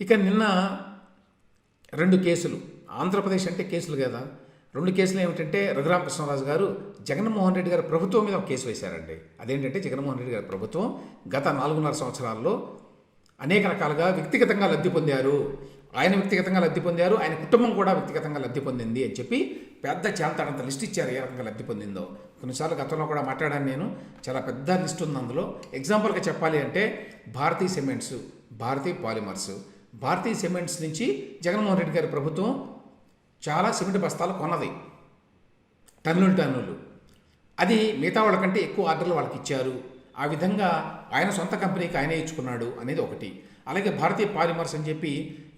ఇక నిన్న 2 కేసులు, ఆంధ్రప్రదేశ్ అంటే కేసులు కదా, 2 కేసులు ఏమిటంటే రఘురామకృష్ణరాజు గారు జగన్మోహన్ రెడ్డి గారి ప్రభుత్వం మీద ఒక కేసు వేశారండి. అదేంటంటే జగన్మోహన్ రెడ్డి గారి ప్రభుత్వం గత 4.5 సంవత్సరాల్లో అనేక రకాలుగా వ్యక్తిగతంగా లబ్ధి పొందారు, ఆయన వ్యక్తిగతంగా లబ్ధి పొందారు, ఆయన కుటుంబం కూడా వ్యక్తిగతంగా లబ్ధి పొందింది అని చెప్పి పెద్ద చాంతాడంత లిస్ట్ ఇచ్చారు ఏ రకంగా లబ్ధి పొందిందో. కొన్నిసార్లు గతంలో కూడా మాట్లాడాను నేను, చాలా పెద్ద లిస్ట్ ఉంది అందులో. ఎగ్జాంపుల్గా చెప్పాలి అంటే Bharathi cements, Bharathi polymers, Bharathi cements నుంచి జగన్మోహన్ రెడ్డి గారి ప్రభుత్వం చాలా సిమెంట్ బస్తాలు కొన్నది, టన్నులు. అది మిగతా వాళ్ళకంటే ఎక్కువ ఆర్డర్లు వాళ్ళకి ఇచ్చారు. ఆ విధంగా ఆయన సొంత కంపెనీకి ఆయనే ఇచ్చుకున్నాడు అనేది ఒకటి. అలాగే భారతీయ పాలిమర్స్ అని చెప్పి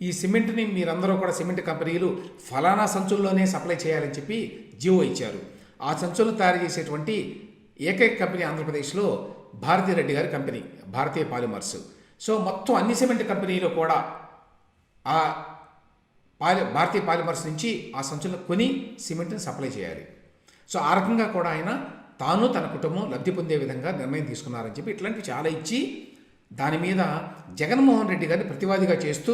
ఈ సిమెంట్ని మీరందరూ కూడా సిమెంట్ కంపెనీలు ఫలానా సంచుల్లోనే సప్లై చేయాలని చెప్పి జీవో ఇచ్చారు. ఆ సంచులను తయారు చేసేటువంటి ఏకైక కంపెనీ ఆంధ్రప్రదేశ్లో భారతీ రెడ్డి గారి కంపెనీ భారతీయ పాలిమర్స్. సో మొత్తం అన్ని సిమెంట్ కంపెనీలు కూడా ఆ భారతీయ పాలిమర్స్ నుంచి ఆ సంచులను కొని సిమెంట్ని సప్లై చేయాలి. సో ఆ రకంగా కూడా ఆయన తాను తన కుటుంబం లబ్ధి పొందే విధంగా నిర్ణయం తీసుకున్నారని చెప్పి ఇట్లాంటివి చాలా ఇచ్చి దాని మీద జగన్మోహన్ రెడ్డి గారిని ప్రతివాదిగా చేస్తూ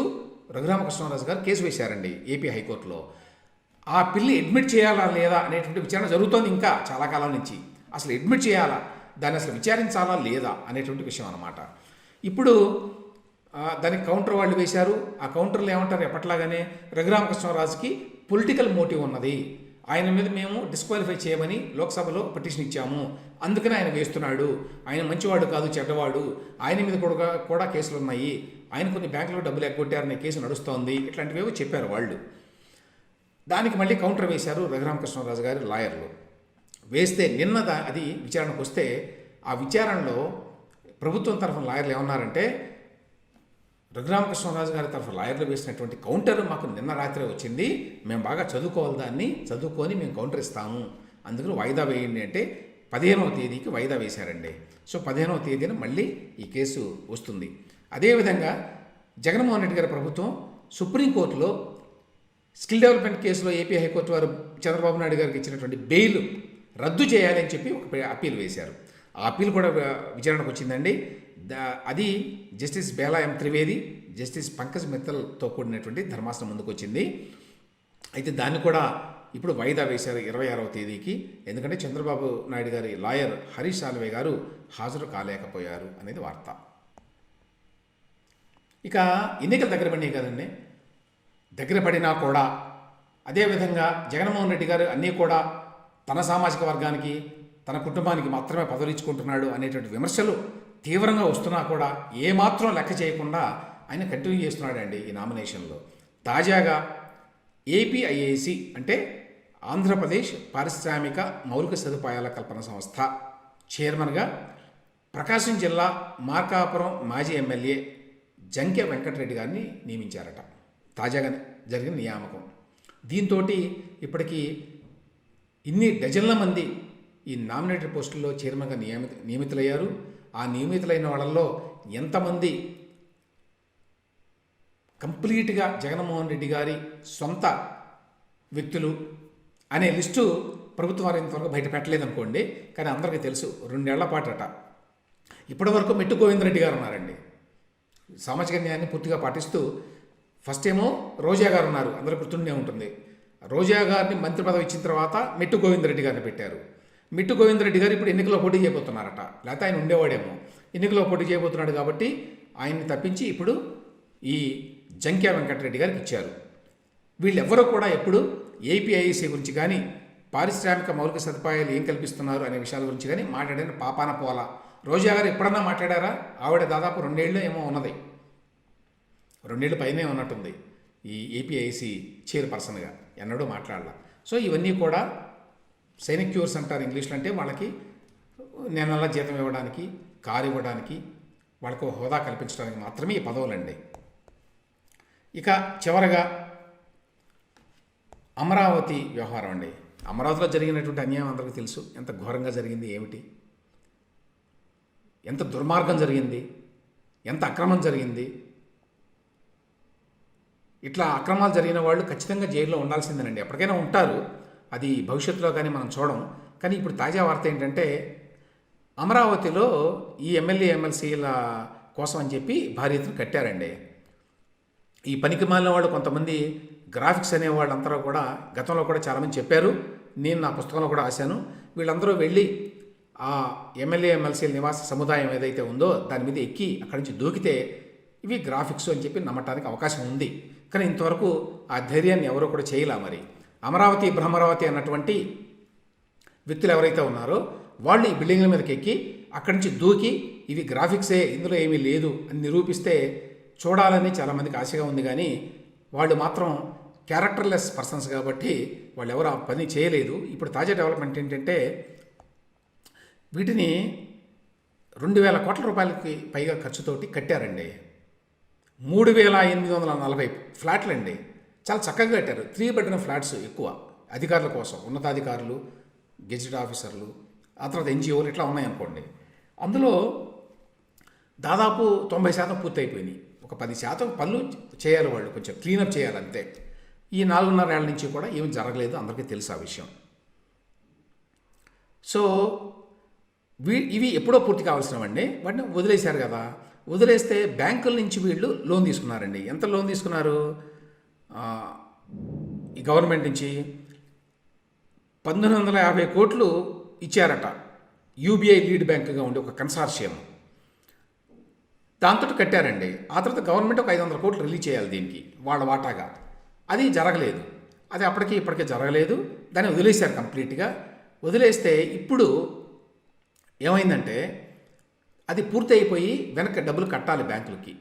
రఘురామకృష్ణరాజు గారు కేసు వేశారండి ఏపీ హైకోర్టులో. ఆ పిల్లి అడ్మిట్ చేయాలా లేదా అనేటువంటి విచారణ జరుగుతోంది ఇంకా చాలా కాలం నుంచి. అసలు అడ్మిట్ చేయాలా, దాన్ని అసలు విచారించాలా లేదా అనేటువంటి విషయం అన్నమాట. ఇప్పుడు దానికి కౌంటర్ వాళ్ళు వేశారు. ఆ కౌంటర్లు ఏమంటారు, ఎప్పట్లాగానే రఘురామకృష్ణరాజుకి పొలిటికల్ మోటివ్ ఉన్నది, ఆయన మీద మేము డిస్క్వాలిఫై చేయమని లోక్సభలో పిటిషన్ ఇచ్చాము, అందుకని ఆయన వేస్తున్నాడు, ఆయన మంచివాడు కాదు చెడ్డవాడు, ఆయన మీద కూడా కేసులు ఉన్నాయి, ఆయన కొన్ని బ్యాంకులో డబ్బులు ఎగ్గొట్టారనే కేసు నడుస్తోంది, ఇట్లాంటివేవో చెప్పారు వాళ్ళు. దానికి మళ్ళీ కౌంటర్ వేశారు రఘురామకృష్ణరాజు గారి లాయర్లు. వేస్తే నిన్న అది విచారణకు వస్తే ఆ విచారణలో ప్రభుత్వం తరఫున లాయర్లు ఏమన్నారంటే, రఘురామకృష్ణరాజు గారి తరఫు లాయర్లు వేసినటువంటి కౌంటర్ మాకు నిన్న రాత్రే వచ్చింది, మేము బాగా చదువుకోవాలి, దాన్ని చదువుకొని మేము కౌంటర్ ఇస్తాము, అందుకని వాయిదా వేయండి అంటే 15వ తేదీకి వాయిదా వేశారండి. సో 15వ తేదీన మళ్ళీ ఈ కేసు వస్తుంది. అదేవిధంగా జగన్మోహన్ రెడ్డి గారి ప్రభుత్వం సుప్రీంకోర్టులో స్కిల్ డెవలప్మెంట్ కేసులో ఏపీ హైకోర్టు వారు చంద్రబాబు నాయుడు గారికి ఇచ్చినటువంటి బెయిల్ రద్దు చేయాలని చెప్పి ఒక అప్పీల్ వేశారు. ఆ అప్పీల్ కూడా విచారణకు వచ్చిందండి. అది జస్టిస్ బేలా ఎం త్రివేది, జస్టిస్ పంకజ్ మిత్తల్తో కూడినటువంటి ధర్మాసనం ముందుకు వచ్చింది. అయితే దాన్ని కూడా ఇప్పుడు వాయిదా వేశారు 26వ తేదీకి. ఎందుకంటే చంద్రబాబు నాయుడు గారి లాయర్ హరీష్ సాల్వే గారు హాజరు కాలేకపోయారు అనేది వార్త. ఇక ఎన్నికలు దగ్గర పడినాయి కదండి, దగ్గర పడినా కూడా అదేవిధంగా జగన్మోహన్ రెడ్డి గారు అన్నీ కూడా తన సామాజిక వర్గానికి తన కుటుంబానికి మాత్రమే పదవులు ఇచ్చుకుంటున్నాడు అనేటువంటి విమర్శలు తీవ్రంగా వస్తున్నా కూడా ఏమాత్రం లెక్క చేయకుండా ఆయన కంటిన్యూ చేస్తున్నాడండి ఈ నామినేషన్లో. తాజాగా ఏపీఐఐసి అంటే ఆంధ్రప్రదేశ్ పారిశ్రామిక మౌలిక సదుపాయాల కల్పన సంస్థ చైర్మన్గా ప్రకాశం జిల్లా మార్కాపురం మాజీ ఎమ్మెల్యే జంకె వెంకటరెడ్డి గారిని నియమించారట. తాజాగా జరిగిన నియామకం. దీంతో ఇప్పటికీ ఇన్ని డజన్ల మంది ఈ నామినేటెడ్ పోస్టుల్లో చైర్మన్గా నియమితులయ్యారు. ఆ నియమితులైన వాళ్ళల్లో ఎంతమంది కంప్లీట్గా జగన్మోహన్ రెడ్డి గారి సొంత వ్యక్తులు అనే లిస్టు ప్రభుత్వం వారు ఇంతవరకు బయట పెట్టలేదనుకోండి, కానీ అందరికీ తెలుసు 2 ఏళ్ల పాటట. ఇప్పటి వరకు మెట్టు గోవిందరెడ్డి గారు ఉన్నారండి, సామాజిక న్యాయాన్ని పూర్తిగా పాటిస్తూ. ఫస్ట్ ఏమో రోజా గారు ఉన్నారు, అందరూ గుర్తుండే ఉంటుంది. రోజా గారిని మంత్రి పదవి ఇచ్చిన తర్వాత మెట్టు గోవిందరెడ్డి గారిని పెట్టారు. మెట్టు గోవిందరెడ్డి గారు ఇప్పుడు ఎన్నికల్లో పోటీ చేయబోతున్నారట, లేకపోతే ఆయన ఉండేవాడేమో. ఎన్నికల్లో పోటీ చేయబోతున్నాడు కాబట్టి ఆయన్ని తప్పించి ఇప్పుడు ఈ జంక్యా వెంకటరెడ్డి గారికి ఇచ్చారు. వీళ్ళెవ్వరూ కూడా ఎప్పుడు ఏపీఐసి గురించి కానీ పారిశ్రామిక మౌలిక సదుపాయాలు ఏం కల్పిస్తున్నారు అనే విషయాల గురించి కానీ మాట్లాడిన పాపాన పోల. రోజా గారు ఎప్పుడన్నా మాట్లాడారా? ఆవిడ దాదాపు 2 ఏళ్ళు ఏమో ఉన్నది, 2 ఏళ్ళు పైనే ఉన్నట్టుంది ఈ ఏపీఐసి చైర్పర్సన్గా, ఎన్నడూ మాట్లాడాల. సో ఇవన్నీ కూడా సైనిక్యూర్స్ అంటారు ఇంగ్లీష్లో, అంటే వాళ్ళకి నెలల జీతం ఇవ్వడానికి, కారు ఇవ్వడానికి, వాళ్ళకు హోదా కల్పించడానికి మాత్రమే ఈ పదవులండి. ఇక చివరగా అమరావతి వ్యవహారం అండి. అమరావతిలో జరిగినటువంటి అన్యాయం అందరికీ తెలుసు, ఎంత ఘోరంగా జరిగింది, ఏమిటి, ఎంత దుర్మార్గం జరిగింది, ఎంత అక్రమం జరిగింది. ఇట్లా అక్రమాలు జరిగిన వాళ్ళు ఖచ్చితంగా జైల్లో ఉండాల్సిందేనండి, ఎప్పటికైనా ఉంటారు, అది భవిష్యత్తులో కానీ మనం చూడం. కానీ ఇప్పుడు తాజా వార్త ఏంటంటే అమరావతిలో ఈ ఎమ్మెల్యే ఎమ్మెల్సీల కోసం అని చెప్పి భారీ ఎత్తున కట్టారండి. ఈ పనికి మాలిన వాళ్ళు కొంతమంది గ్రాఫిక్స్ అనే వాళ్ళందరూ కూడా గతంలో కూడా చాలామంది చెప్పారు, నేను నా పుస్తకంలో కూడా రాశాను. వీళ్ళందరూ వెళ్ళి ఆ ఎమ్మెల్యే ఎమ్మెల్సీల నివాస సముదాయం ఏదైతే ఉందో దాని మీద ఎక్కి అక్కడి నుంచి దూకితే ఇవి గ్రాఫిక్స్ అని చెప్పి నమ్మటానికి అవకాశం ఉంది. కానీ ఇంతవరకు ఆ ధైర్యాన్ని ఎవరో కూడా చేయలే. మరి అమరావతి బ్రహ్మరావతి అన్నటువంటి వ్యక్తులు ఎవరైతే ఉన్నారో వాళ్ళు ఈ బిల్డింగ్ల మీదకి ఎక్కి అక్కడి నుంచి దూకి ఇవి గ్రాఫిక్సే, ఇందులో ఏమీ లేదు అని నిరూపిస్తే చూడాలని చాలామందికి ఆశగా ఉంది. కానీ వాళ్ళు మాత్రం క్యారెక్టర్లెస్ పర్సన్స్ కాబట్టి వాళ్ళు ఎవరు ఆ పని చేయలేదు. ఇప్పుడు తాజా డెవలప్మెంట్ ఏంటంటే వీటిని 2,000 కోట్ల రూపాయలకి పైగా ఖర్చుతోటి కట్టారండి. 3,840 ఫ్లాట్లండి. చాలా చక్కగా కట్టారు. 3 బెడ్రూమ్ ఫ్లాట్స్ ఎక్కువ అధికారుల కోసం, ఉన్నతాధికారులు, గెజిటెడ్ ఆఫీసర్లు, ఆ తర్వాత ఎన్జిఓలు ఇట్లా ఉన్నాయనుకోండి. అందులో దాదాపు 90% పూర్తయిపోయినాయి. ఒక 10% పనులు చేయాలి, వాళ్ళు కొంచెం క్లీనప్ చేయాలి అంతే. ఈ 4.5 ఏళ్ల నుంచి కూడా ఏమి జరగలేదు, అందరికీ తెలుసు ఆ విషయం. సో ఇవి ఎప్పుడో పూర్తి కావాల్సినవండి, వాటిని వదిలేశారు కదా. వదిలేస్తే బ్యాంకుల నుంచి వీళ్ళు లోన్ తీసుకున్నారండి. ఎంత లోన్ తీసుకున్నారు? ఈ గవర్నమెంట్ నుంచి 1,950 కోట్లు ఇచ్చారట. యూబీఐ లీడ్ బ్యాంకుగా ఉండే ఒక కన్సార్షియం దాంతో కట్టారండి. ఆ తర్వాత గవర్నమెంట్ ఒక 500 కోట్లు రిలీజ్ చేయాలి దీనికి వాళ్ళ వాటాగా. అది జరగలేదు. అది అప్పటికి ఇప్పటికే జరగలేదు. దాన్ని వదిలేశారు కంప్లీట్గా. వదిలేస్తే ఇప్పుడు ఏమైందంటే అది పూర్తి అయిపోయి వెనక్కి డబ్బులు కట్టాలి బ్యాంకులకి.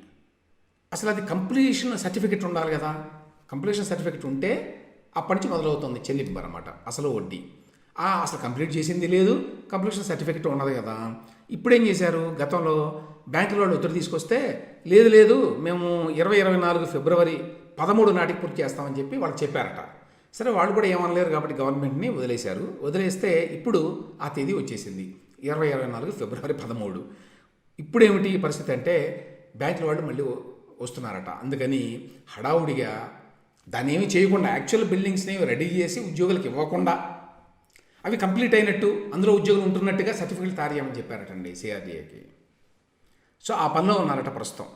అసలు అది కంప్లీషన్ సర్టిఫికెట్ ఉండాలి కదా. కంప్లీషన్ సర్టిఫికెట్ ఉంటే అప్పటి నుంచి మొదలవుతుంది చెల్లింపు అన్నమాట, అసలు వడ్డీ. అసలు కంప్లీట్ చేసింది లేదు, కంప్లీషన్ సర్టిఫికెట్ ఉన్నది కదా. ఇప్పుడు ఏం చేశారు? గతంలో బ్యాంకుల వాళ్ళు ఒత్తిడి తీసుకొస్తే లేదు మేము 2024 ఫిబ్రవరి 13 నాటికి పూర్తి చేస్తామని చెప్పి వాళ్ళకి చెప్పారట. సరే, వాళ్ళు కూడా ఏమనలేరు కాబట్టి గవర్నమెంట్ని వదిలేశారు. వదిలేస్తే ఇప్పుడు ఆ తేదీ వచ్చేసింది 2024 ఫిబ్రవరి 13. ఇప్పుడు ఏమిటి పరిస్థితి అంటే బ్యాంకుల వాళ్ళు మళ్ళీ వస్తున్నారట. అందుకని హడావుడిగా దాన్ని ఏమి చేయకుండా యాక్చువల్ బిల్డింగ్స్ని రెడీ చేసి ఉద్యోగులకు ఇవ్వకుండా అవి కంప్లీట్ అయినట్టు అందులో ఉద్యోగులు ఉంటున్నట్టుగా సర్టిఫికేట్ తయారు చేయమని చెప్పారటండి సిఆర్డీఏకి. సో ఆ పనిలో ఉన్నారట ప్రస్తుతం.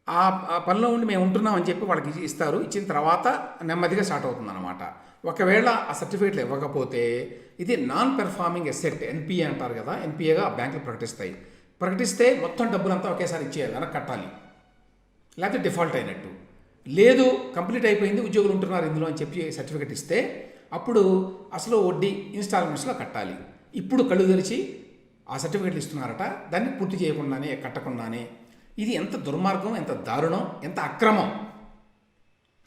ఆ పనిలో ఉండి మేము ఉంటున్నామని చెప్పి వాళ్ళకి ఇస్తారు. ఇచ్చిన తర్వాత నెమ్మదిగా స్టార్ట్ అవుతుందన్నమాట. ఒకవేళ ఆ సర్టిఫికేట్లు ఇవ్వకపోతే ఇది నాన్ పెర్ఫార్మింగ్ ఎసెట్, ఎన్పిఏ అంటారు కదా, ఎన్పిఏగా బ్యాంకులు ప్రకటిస్తాయి. ప్రకటిస్తే మొత్తం డబ్బులంతా ఒకేసారి ఇచ్చేయాలి, వెనక్కి కట్టాలి, లేకపోతే డిఫాల్ట్ అయినట్టు. లేదు కంప్లీట్ అయిపోయింది ఉద్యోగులు ఉంటున్నారు ఇందులో అని చెప్పి సర్టిఫికేట్ ఇస్తే అప్పుడు అసలు వడ్డీ ఇన్స్టాల్మెంట్స్లో కట్టాలి. ఇప్పుడు కళ్ళు తెరిచి ఆ సర్టిఫికేట్లు ఇస్తున్నారట, దాన్ని పూర్తి చేయకుండానే కట్టకుండానే. ఇది ఎంత దుర్మార్గం, ఎంత దారుణం, ఎంత అక్రమం.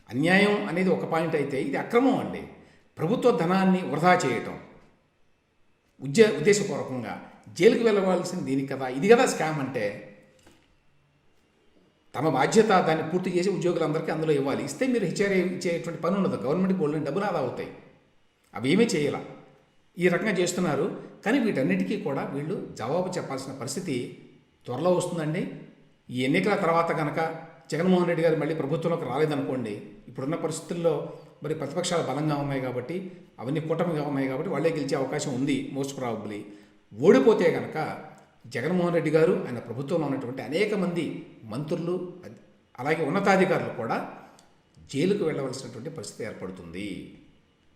అన్యాయం అనేది ఒక పాయింట్ అయితే ఇది అక్రమం అండి. ప్రభుత్వ ధనాన్ని వృధా చేయటం ఉద్దేశపూర్వకంగా జైలుకి వెళ్ళవలసింది దీనికి కదా. ఇది కదా స్కామ్ అంటే. తమ బాధ్యత దాన్ని పూర్తి చేసి ఉద్యోగులందరికీ అందులో ఇవ్వాలి. ఇస్తే మీరు హెచ్ఆర్ఏ ఇచ్చేటువంటి పని ఉండదు. గవర్నమెంట్కి బోల్డెన్ డబ్బులు ఆదా అవుతాయి. అవి ఏమీ చేయాల. ఈ రకంగా చేస్తున్నారు. కానీ వీటన్నిటికీ కూడా వీళ్ళు జవాబు చెప్పాల్సిన పరిస్థితి త్వరలో వస్తుందండి. ఈ ఎన్నికల తర్వాత కనుక జగన్మోహన్ రెడ్డి గారు మళ్ళీ ప్రభుత్వంలోకి రాలేదనుకోండి, ఇప్పుడున్న పరిస్థితుల్లో మరి ప్రతిపక్షాలు బలంగా ఉన్నాయి కాబట్టి, అవన్నీ కూటమిగా ఉన్నాయి కాబట్టి వాళ్ళే గెలిచే అవకాశం ఉంది మోస్ట్ ప్రాబబ్లీ. ఓడిపోతే కనుక జగన్మోహన్ రెడ్డి గారు ఆయన ప్రభుత్వంలో ఉన్నటువంటి అనేక మంది మంత్రులు అలాగే ఉన్నతాధికారులు కూడా జైలుకు వెళ్ళవలసినటువంటి పరిస్థితి ఏర్పడుతుంది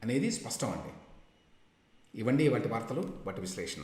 అనేది స్పష్టం అండి. ఇవండి వాటి వార్తలు, వాటి విశ్లేషణ.